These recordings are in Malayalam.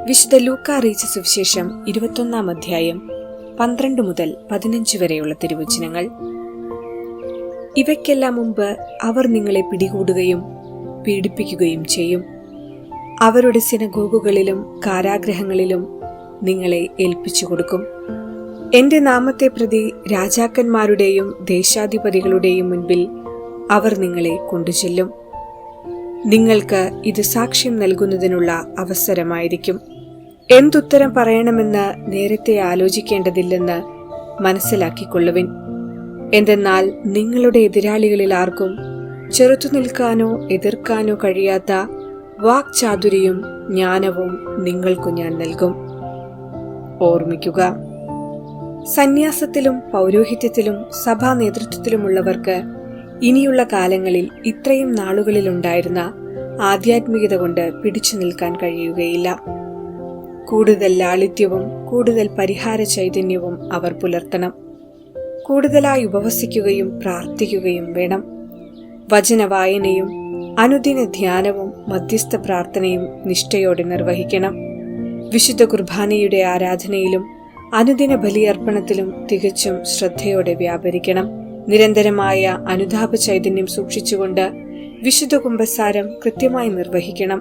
വിശുദ്ധ ലൂക്കാ അറിയിച്ച സുവിശേഷം 21-ാം അധ്യായം 12 മുതൽ 15 വരെയുള്ള തിരുവചനങ്ങൾ. ഇവയ്ക്കെല്ലാം മുമ്പ് അവർ നിങ്ങളെ പിടികൂടുകയും പീഡിപ്പിക്കുകയും ചെയ്യും. അവരുടെ സിനഗോഗുകളിലും കാരാഗൃഹങ്ങളിലും നിങ്ങളെ ഏൽപ്പിച്ചു കൊടുക്കും. എന്റെ നാമത്തെ പ്രതി രാജാക്കന്മാരുടെയും ദേശാധിപതികളുടെയും മുൻപിൽ അവർ നിങ്ങളെ കൊണ്ടുചെല്ലും. നിങ്ങൾക്ക് ഇത് സാക്ഷ്യം നൽകുന്നതിനുള്ള അവസരമായിരിക്കും. എന്തുത്തരം പറയണമെന്ന് നേരത്തെ ആലോചിക്കേണ്ടതില്ലെന്ന് മനസ്സിലാക്കിക്കൊള്ളുവിൻ. എന്തെന്നാൽ നിങ്ങളുടെ എതിരാളികളിൽ ആർക്കും ചെറുത്തു നിൽക്കാനോ എതിർക്കാനോ കഴിയാത്ത വാക്ചാതുര്യവും ജ്ഞാനവും നിങ്ങൾക്കു ഞാൻ നൽകും. ഓർമ്മിക്കുക, സന്യാസത്തിലും പൗരോഹിത്യത്തിലും സഭാ നേതൃത്വത്തിലുമുള്ളവർക്ക് ഇനിയുള്ള കാലങ്ങളിൽ ഇത്രയും നാളുകളിലുണ്ടായിരുന്ന ആധ്യാത്മികത കൊണ്ട് പിടിച്ചു നിൽക്കാൻ കഴിയുകയില്ല. കൂടുതൽ ലാളിത്യവും കൂടുതൽ പരിഹാര ചൈതന്യവും അവർ പുലർത്തണം. കൂടുതലായി ഉപവസിക്കുകയും പ്രാർത്ഥിക്കുകയും വേണം. വചനവായനയും അനുദിന ധ്യാനവും മധ്യസ്ഥ പ്രാർത്ഥനയും നിഷ്ഠയോടെ നിർവഹിക്കണം. വിശുദ്ധ കുർബാനയുടെ ആരാധനയിലും അനുദിന ബലിയർപ്പണത്തിലും തികച്ചും ശ്രദ്ധയോടെ വ്യാപരിക്കണം. നിരന്തരമായ അനുതാപ ചൈതന്യം സൂക്ഷിച്ചുകൊണ്ട് വിശുദ്ധ കുമ്പസാരം കൃത്യമായി നിർവഹിക്കണം.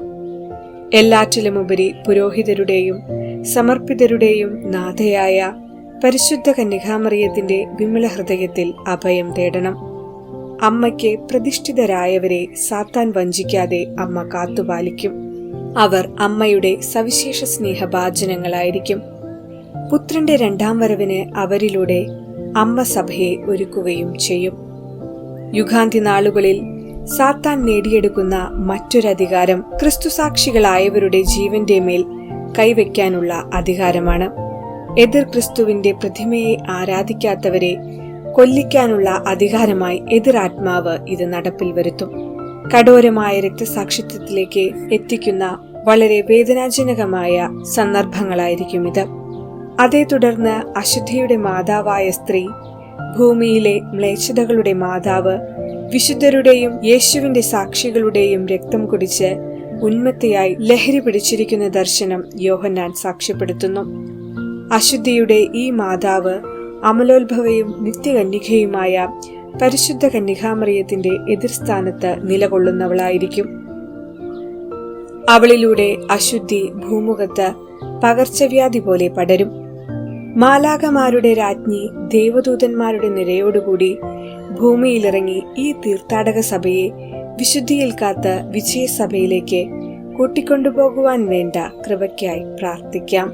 എല്ലാറ്റിലുമുപരി പുരോഹിതരുടെയും സമർപ്പിതരുടെയും നാഥയായ പരിശുദ്ധ കന്യകാമറിയത്തിന്റെ വിമല ഹൃദയത്തിൽ അഭയം തേടണം. അമ്മയ്ക്ക് പ്രതിഷ്ഠിതരായവരെ സാത്താൻ വഞ്ചിക്കാതെ അമ്മ കാത്തുപാലിക്കും. അവർ അമ്മയുടെ സവിശേഷ സ്നേഹഭാജനങ്ങളായിരിക്കും. പുത്രന്റെ രണ്ടാം വരവിന് അവരിലൂടെ അമ്മ സഭയെ ഒരുക്കുകയും ചെയ്യും. യുഗാന്തി നാളുകളിൽ സാത്താൻ നേടിയെടുക്കുന്ന മറ്റൊരധികാരം ക്രിസ്തുസാക്ഷികളായവരുടെ ജീവന്റെ മേൽ കൈവയ്ക്കാനുള്ള അധികാരമാണ്. എതിർ ക്രിസ്തുവിന്റെ പ്രതിമയെ ആരാധിക്കാത്തവരെ കൊല്ലിക്കാനുള്ള അധികാരമായി എതിരാത്മാവ് ഇത് നടപ്പിൽ വരുത്തും. കഠോരമായ രക്തസാക്ഷിത്വത്തിലേക്ക് എത്തിക്കുന്ന വളരെ വേദനാജനകമായ സന്ദർഭങ്ങളായിരിക്കും ഇത്. അതേ തുടർന്ന് അശുദ്ധിയുടെ മാതാവായ സ്ത്രീ, ഭൂമിയിലെ മ്ലേച്ഛതകളുടെ മാതാവ്, വിശുദ്ധരുടെയും യേശുവിന്റെ സാക്ഷികളുടെയും രക്തം കുടിച്ച് ഉന്മത്തയായി ലഹരി പിടിച്ചിരിക്കുന്ന ദർശനം യോഹന്നാൻ സാക്ഷ്യപ്പെടുത്തുന്നു. അശുദ്ധിയുടെ ഈ മാതാവ് അമലോത്ഭവയും നിത്യകന്യകയുമായ പരിശുദ്ധ കന്യകാമറിയത്തിന്റെ എതിർസ്ഥാനത്ത് നിലകൊള്ളുന്നവളായിരിക്കും. അവളിലൂടെ അശുദ്ധി ഭൂമുഖത്ത് പകർച്ചവ്യാധി പോലെ പടരും. മാലാഖമാരുടെ രാജ്ഞി ദേവദൂതന്മാരുടെ നിരയോടുകൂടി ഭൂമിയിലിറങ്ങി ഈ തീർത്ഥാടക സഭയെ വിശുദ്ധിയിൽ കാത്ത് വിജയസഭയിലേക്ക് കൂട്ടിക്കൊണ്ടുപോകുവാൻ വേണ്ട കൃപയ്ക്കായി പ്രാർത്ഥിക്കാം.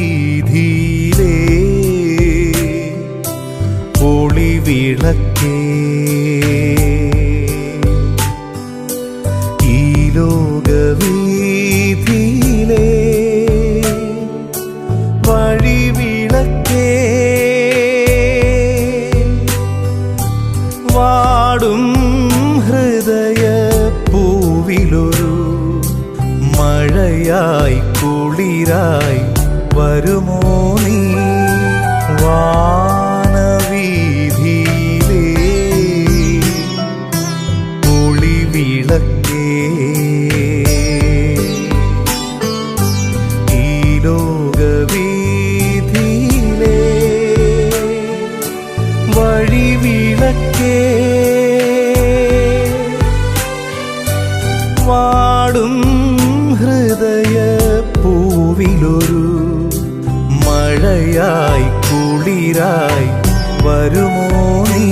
വാനവീഥിയിലേ ഒളിവിളക്കേ, ഈ ലോകവീഥിയിലേ വഴിവിളക്കേ, വാടും ഹൃദയ പൂവിലൊരു മഴയായി കുളിരായി വരുമോ നീ? വാനവീഥിയിലേ ഒളിവിളക്കേ, ഈ ലോകവീഥിയിലേ വഴിവിളക്കേ, വാടും ഹൃദയ പൂവിലൊരു മഴയായി കുളിരായി വരുമോ നീ?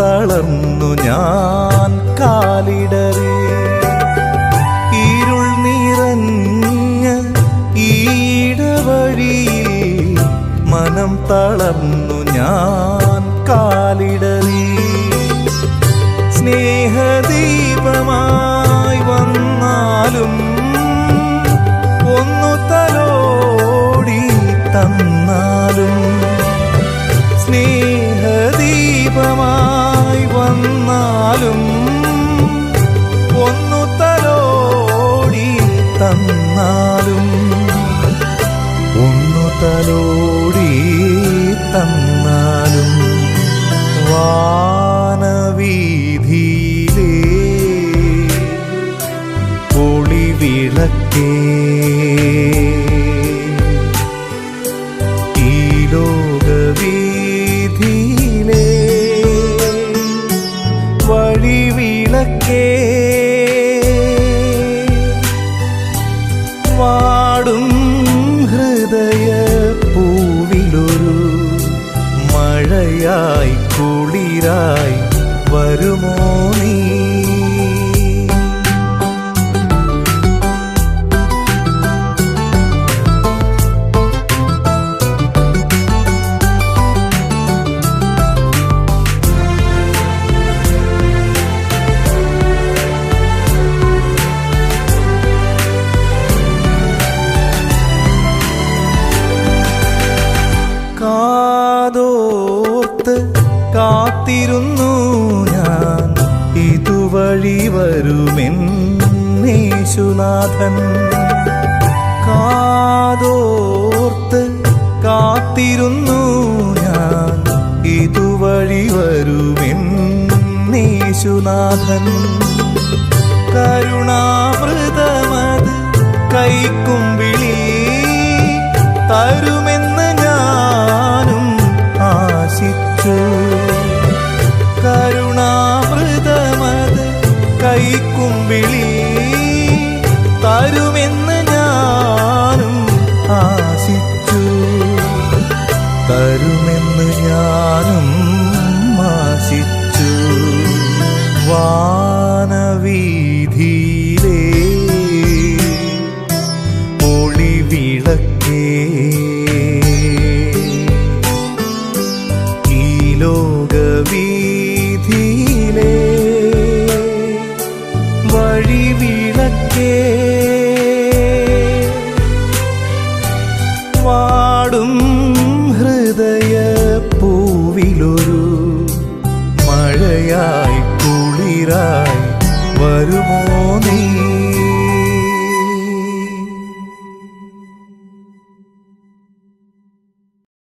തളർന്നു ഞാൻ കാലിടറി. ഇരുൾ നിറഞ്ഞ ഈടവഴിയിൽ മനം തളർന്നു ഞാൻ കാലിടറി. സ്നേഹദീപമായി വന്നാലും ഒന്നു തലോടി തന്നാലും, സ്നേഹദീപമായി വന്നാലും ഒന്നു തലോടി തന്നാലും, ഒന്നു തലോടി തന്നാലും, വാനവീഥിയിലേ ഒളിവിളക്കേ, ഈ ലോകവീഥിയിലേ വഴിവിളക്കേ, വാടും ഹൃദയ പൂവിലൊരു മഴയായി കുളിരായി വരുമോ നീ? കാതോർത്ത് കാത്തിരുന്നു ഞാൻ ഇതുവഴി വരുമെന്നേശുനാഥൻ. കാതോർത്ത് കാത്തിരുന്നു ഞാൻ ഇതുവഴി വരുമെന്നേശുനാഥൻ. കരുണാമൃതമത് കൈക്കുമ്പിളി തരുമെന്ന് ഞാനും ആശിച്ചു. കരുണാമൃതമത് കൈക്കുമ്പിളി തരുമെന്ന് ഞാനും ആശിച്ചു. തരുമെന്ന് ഞാനും ആശിച്ചു. വാനവീഥിയിലേ ഒളിവിളക്കേ, ഈ ലോകവീഥിയിലേ വഴിവിളക്കേ, വാടും ഹൃദയ പൂവിലൊരു മഴയായി കുളിരായി വരുമോ നീ?